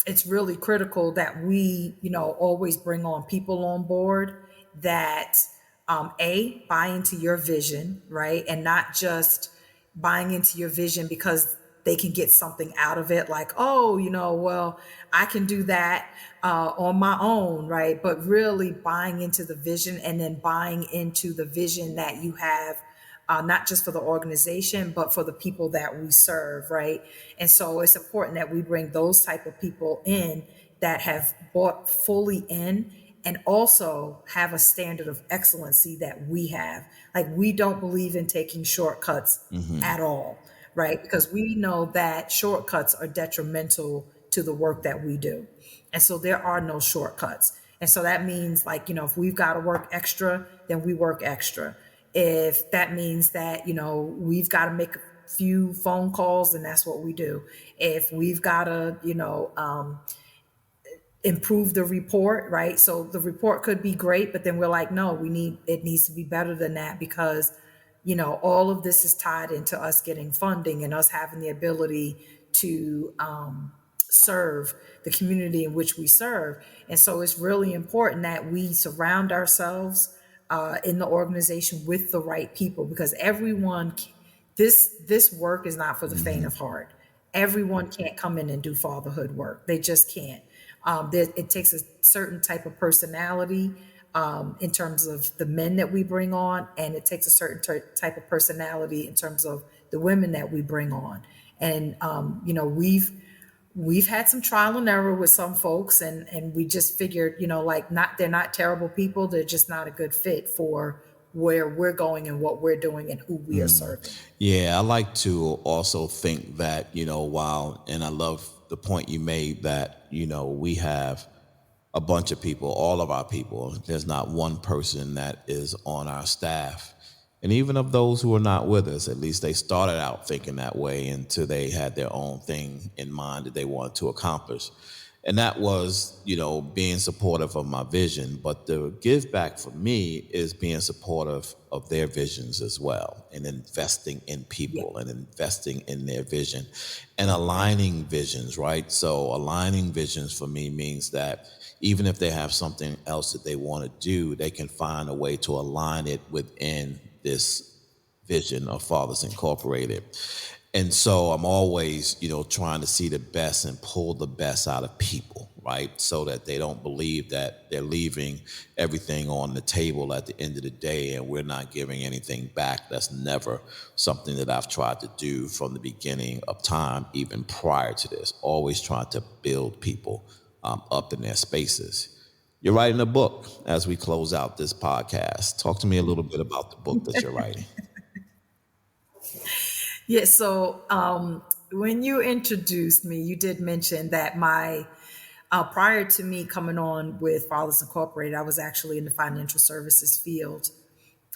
it's really critical that we, always bring on people on board that buy into your vision, right? And not just buying into your vision because they can get something out of it, like, oh, well, I can do that on my own, right? But really buying into the vision, and then buying into the vision that you have, not just for the organization, but for the people that we serve, right? And so it's important that we bring those type of people in that have bought fully in, and also have a standard of excellency that we have. Like, we don't believe in taking shortcuts Mm-hmm. at all, right? Because we know that shortcuts are detrimental to the work that we do. And so there are no shortcuts. And so that means, like, if we've got to work extra, then we work extra. If that means that, we've got to make a few phone calls, and that's what we do. If we've got to, improve the report, right? So the report could be great, but then we're like, no, it needs to be better than that, because, all of this is tied into us getting funding and us having the ability to serve the community in which we serve. And so it's really important that we surround ourselves in the organization with the right people, because this work is not for the faint Mm-hmm. of heart. Everyone can't come in and do fatherhood work. They just can't. It takes a certain type of personality in terms of the men that we bring on, and it takes a certain type of personality in terms of the women that we bring on. And we've had some trial and error with some folks, and we just figured, like, they're not terrible people. They're just not a good fit for where we're going and what we're doing and who we are serving. Yeah, I like to also think that, and I love the point you made that, we have a bunch of people, all of our people. There's not one person that is on our staff. And even of those who are not with us, at least they started out thinking that way until they had their own thing in mind that they wanted to accomplish. And that was, being supportive of my vision. But the give back for me is being supportive of their visions as well, and investing in Yeah. people and investing in their vision and aligning visions, right? So aligning visions for me means that even if they have something else that they want to do, they can find a way to align it within this vision of Fathers Incorporated. And so I'm always, trying to see the best and pull the best out of people, right? So that they don't believe that they're leaving everything on the table at the end of the day and we're not giving anything back. That's never something that I've tried to do from the beginning of time, even prior to this. Always trying to build people up in their spaces. You're writing a book as we close out this podcast. Talk to me a little bit about the book that you're writing. Yeah. So when you introduced me, you did mention that prior to me coming on with Fathers Incorporated, I was actually in the financial services field.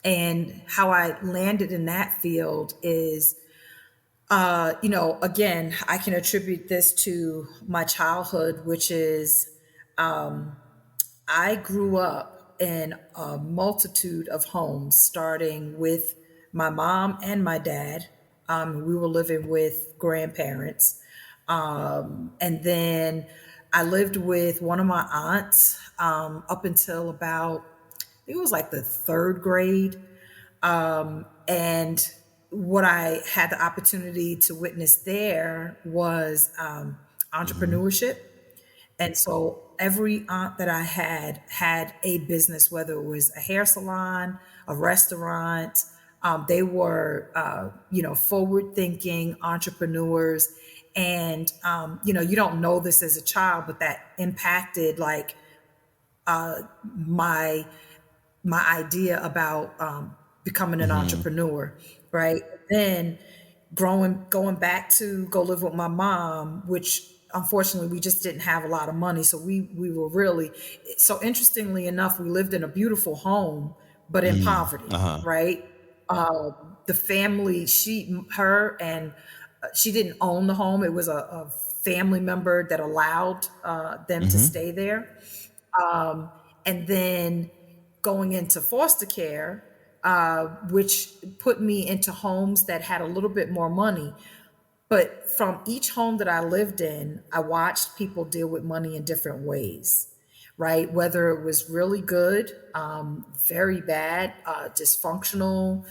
And how I landed in that field is, again, I can attribute this to my childhood, which is I grew up in a multitude of homes, starting with my mom and my dad. We were living with grandparents. And then I lived with one of my aunts up until about, I think it was like the third grade. And what I had the opportunity to witness there was Mm-hmm. entrepreneurship. And so every aunt that I had a business, whether it was a hair salon, a restaurant. They were, forward thinking entrepreneurs. And, you don't know this as a child, but that impacted, like, my idea about becoming an Mm-hmm. entrepreneur, right? Then going back to go live with my mom, which unfortunately we just didn't have a lot of money, so we were really, so interestingly enough, we lived in a beautiful home, but in Mm. poverty, Uh-huh. right? The family, her and she didn't own the home. It was a family member that allowed them to Mm-hmm. stay there. And then going into foster care, which put me into homes that had a little bit more money. But from each home that I lived in, I watched people deal with money in different ways, right? Whether it was really good, very bad, dysfunctional,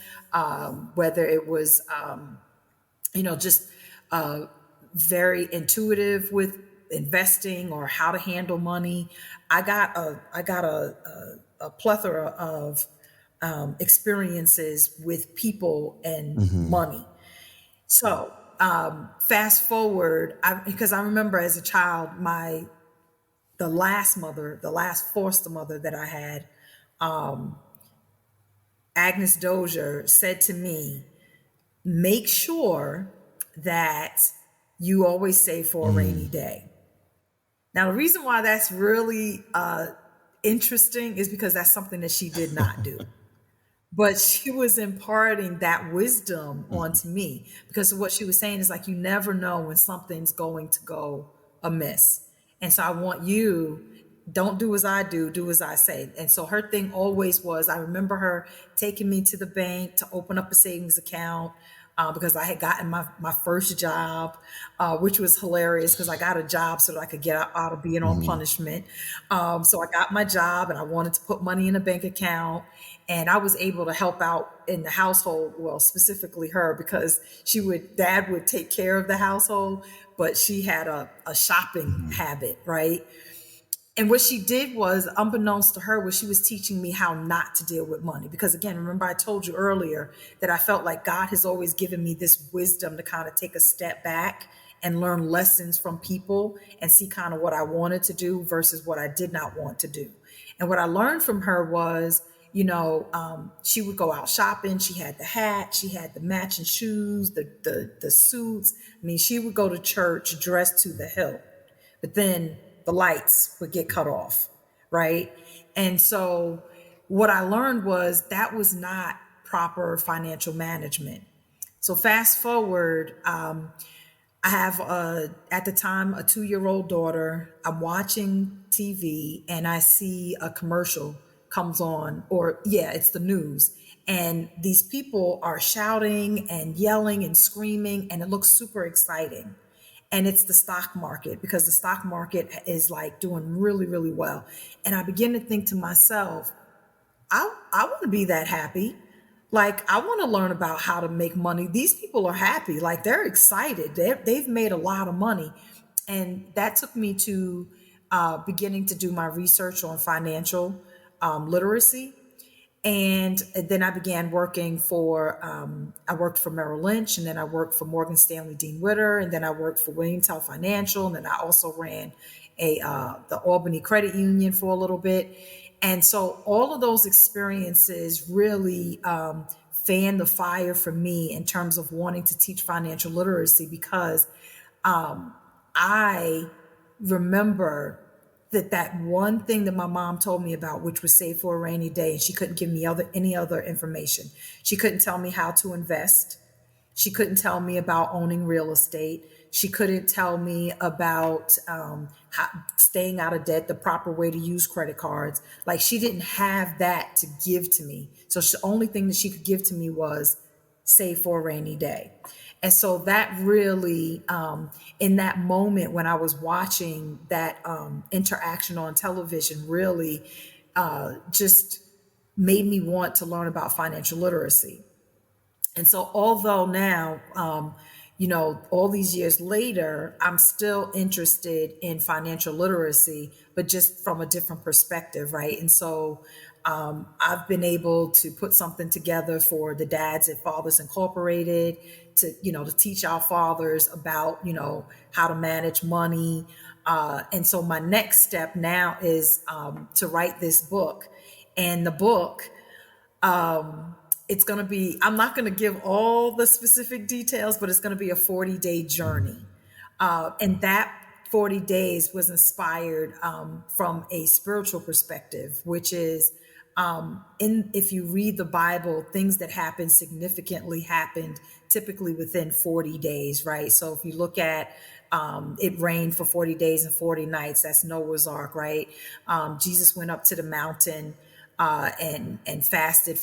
whether it was, just very intuitive with investing or how to handle money. I got a plethora of experiences with people and Mm-hmm. money. So fast forward, because I remember as a child, the last foster mother that I had, Agnes Dozier, said to me, make sure that you always save for a rainy day. Now, the reason why that's really interesting is because that's something that she did not do. But she was imparting that wisdom onto me because what she was saying is like, you never know when something's going to go amiss. And so I want you, don't do as I do as I say. And so her thing always was, I remember her taking me to the bank to open up a savings account. Because I had gotten my first job, which was hilarious because I got a job so that I could get out of being on Mm-hmm. punishment. So I got my job and I wanted to put money in a bank account. And I was able to help out in the household, well, specifically her, because dad would take care of the household, but she had a shopping Mm-hmm. habit, right? And what she did was, unbeknownst to her, was she was teaching me how not to deal with money. Because again, remember I told you earlier that I felt like God has always given me this wisdom to kind of take a step back and learn lessons from people and see kind of what I wanted to do versus what I did not want to do. And what I learned from her was, she would go out shopping. She had the hat, she had the matching shoes, the suits. I mean, she would go to church dressed to the hilt, but then the lights would get cut off, right? And so what I learned was that was not proper financial management. So fast forward, I have at the time a 2-year-old daughter. I'm watching TV and I see a commercial comes on, or yeah, it's the news. And these people are shouting and yelling and screaming, and it looks super exciting. And it's the stock market because the stock market is like doing really, really well. And I begin to think to myself, I want to be that happy. Like, I want to learn about how to make money. These people are happy. Like, they're excited. They've made a lot of money. And that took me to beginning to do my research on financial literacy. And then I began working I worked for Merrill Lynch, and then I worked for Morgan Stanley Dean Witter, and then I worked for William Tell Financial, and then I also ran the Albany Credit Union for a little bit. And so all of those experiences really fanned the fire for me in terms of wanting to teach financial literacy because I remember that one thing that my mom told me about, which was save for a rainy day, and she couldn't give me any other information. She couldn't tell me how to invest. She couldn't tell me about owning real estate. She couldn't tell me about staying out of debt, the proper way to use credit cards. Like, she didn't have that to give to me. So the only thing that she could give to me was save for a rainy day. And so that really, in that moment when I was watching that interaction on television, really just made me want to learn about financial literacy. And so, although now, all these years later, I'm still interested in financial literacy, but just from a different perspective, right? And so, I've been able to put something together for the Dads and Fathers Incorporated to teach our fathers about, how to manage money. And so, my next step now is to write this book. And the book, it's going to be, I'm not going to give all the specific details, but it's going to be a 40-day journey. And that 40 days was inspired from a spiritual perspective, which is if you read the Bible, things that happened significantly happened typically within 40 days, right? So if you look at it rained for 40 days and 40 nights, that's Noah's Ark, right? Jesus went up to the mountain and fasted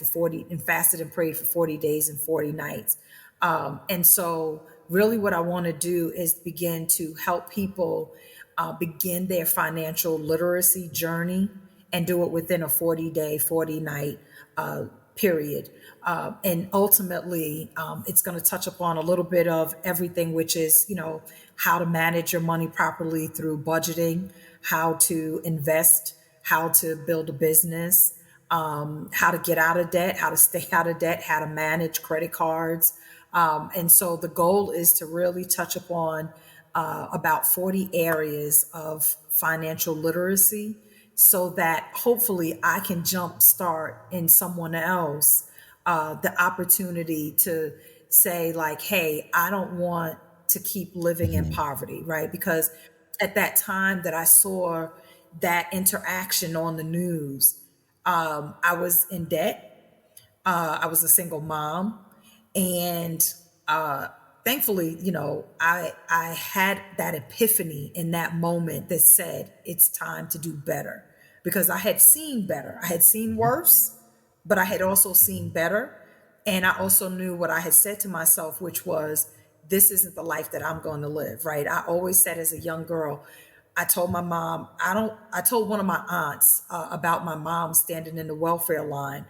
and prayed for 40 days and 40 nights. And so really what I want to do is begin to help people begin their financial literacy journey and do it within a 40-day, 40-night period. And ultimately, it's going to touch upon a little bit of everything, which is, how to manage your money properly through budgeting, how to invest, how to build a business, how to get out of debt, how to stay out of debt, how to manage credit cards. And so the goal is to really touch upon about 40 areas of financial literacy so that hopefully I can jumpstart in someone else the opportunity to say like, hey, I don't want to keep living in poverty, right? Because at that time that I saw that interaction on the news, I was in debt. I was a single mom, and thankfully, I had that epiphany in that moment that said it's time to do better, because I had seen better. I had seen worse, but I had also seen better, and I also knew what I had said to myself, which was, this isn't the life that I'm going to live, right? I always said as a young girl, I told my mom, I told one of my aunts about my mom standing in the welfare line,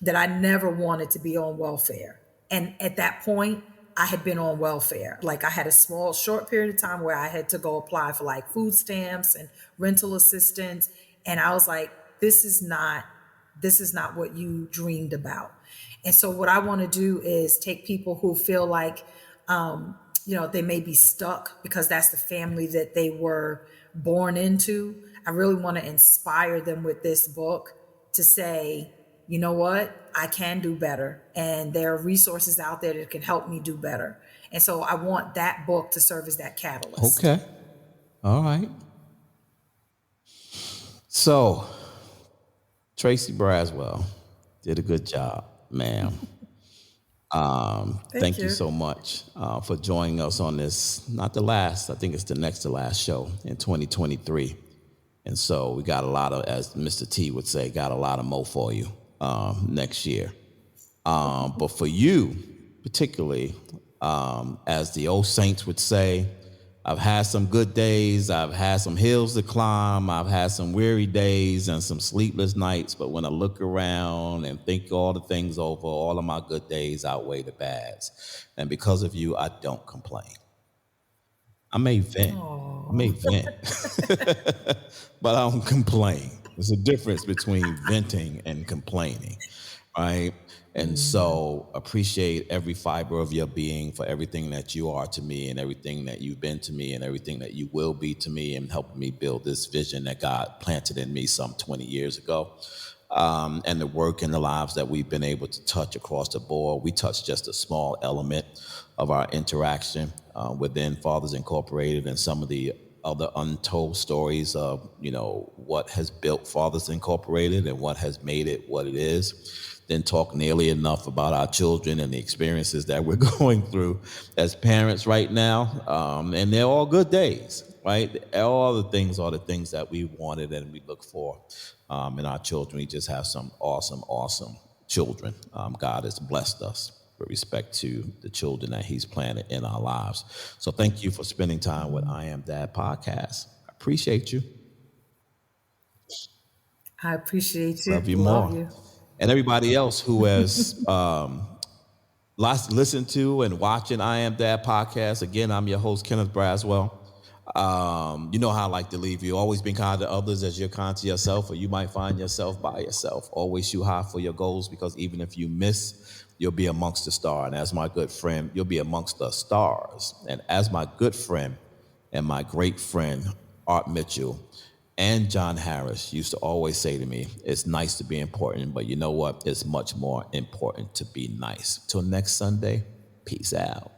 that I never wanted to be on welfare. And at that point, I had been on welfare. Like, I had a short period of time where I had to go apply for like food stamps and rental assistance. And I was like, this is not what you dreamed about. And so what I want to do is take people who feel like, they may be stuck because that's the family that they were born into. I really want to inspire them with this book to say, you know what, I can do better. And there are resources out there that can help me do better. And so I want that book to serve as that catalyst. Okay. All right. So, Tracy Braswell did a good job, ma'am. Thank you so much for joining us on this, not the last, I think it's the next to last show in 2023. And so we got a lot of, as Mr. T would say, got a lot of mo for you next year. But for you, particularly, as the old saints would say, I've had some good days, I've had some hills to climb, I've had some weary days and some sleepless nights, but when I look around and think all the things over, all of my good days outweigh the bads. And because of you, I don't complain. I may vent, but I don't complain. There's a difference between venting and complaining, right? And so appreciate every fiber of your being for everything that you are to me and everything that you've been to me and everything that you will be to me, and helping me build this vision that God planted in me some 20 years ago. And the work and the lives that we've been able to touch across the board. We touched just a small element of our interaction within Fathers Incorporated and some of the other untold stories of, what has built Fathers Incorporated and what has made it what it is. Didn't talk nearly enough about our children and the experiences that we're going through as parents right now. And they're all good days, right? All the things are the things that we wanted and we look for in our children. We just have some awesome, awesome children. God has blessed us with respect to the children that he's planted in our lives. So thank you for spending time with I Am Dad podcast. I appreciate you. I appreciate you. Love you more. And everybody else who has listened to and watching I Am Dad podcast. Again, I'm your host, Kenneth Braswell. You know how I like to leave you. Always be kind to others as you're kind to yourself, or you might find yourself by yourself. Always shoot high for your goals, because even if you miss, you'll be amongst the stars. And as my good friend, you'll be amongst the stars. And as my good friend and my great friend, Art Mitchell, and John Harris used to always say to me, it's nice to be important, but you know what? It's much more important to be nice. Till next Sunday, peace out.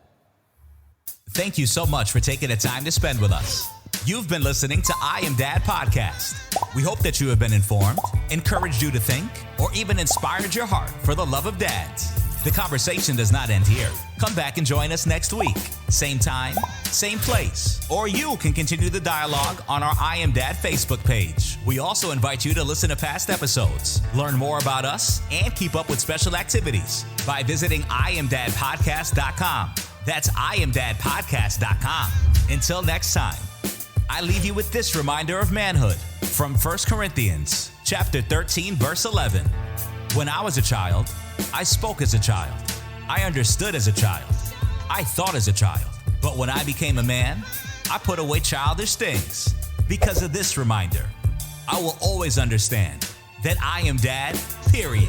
Thank you so much for taking the time to spend with us. You've been listening to I Am Dad podcast. We hope that you have been informed, encouraged you to think, or even inspired your heart for the love of dads. The conversation does not end here. Come back and join us next week. Same time, same place. Or you can continue the dialogue on our I Am Dad Facebook page. We also invite you to listen to past episodes, learn more about us, and keep up with special activities by visiting IamDadPodcast.com. That's IamDadPodcast.com. Until next time, I leave you with this reminder of manhood from 1 Corinthians chapter 13, verse 11. When I was a child, I spoke as a child. I understood as a child. I thought as a child. But when I became a man, I put away childish things. Because of this reminder, I will always understand that I am dad, period.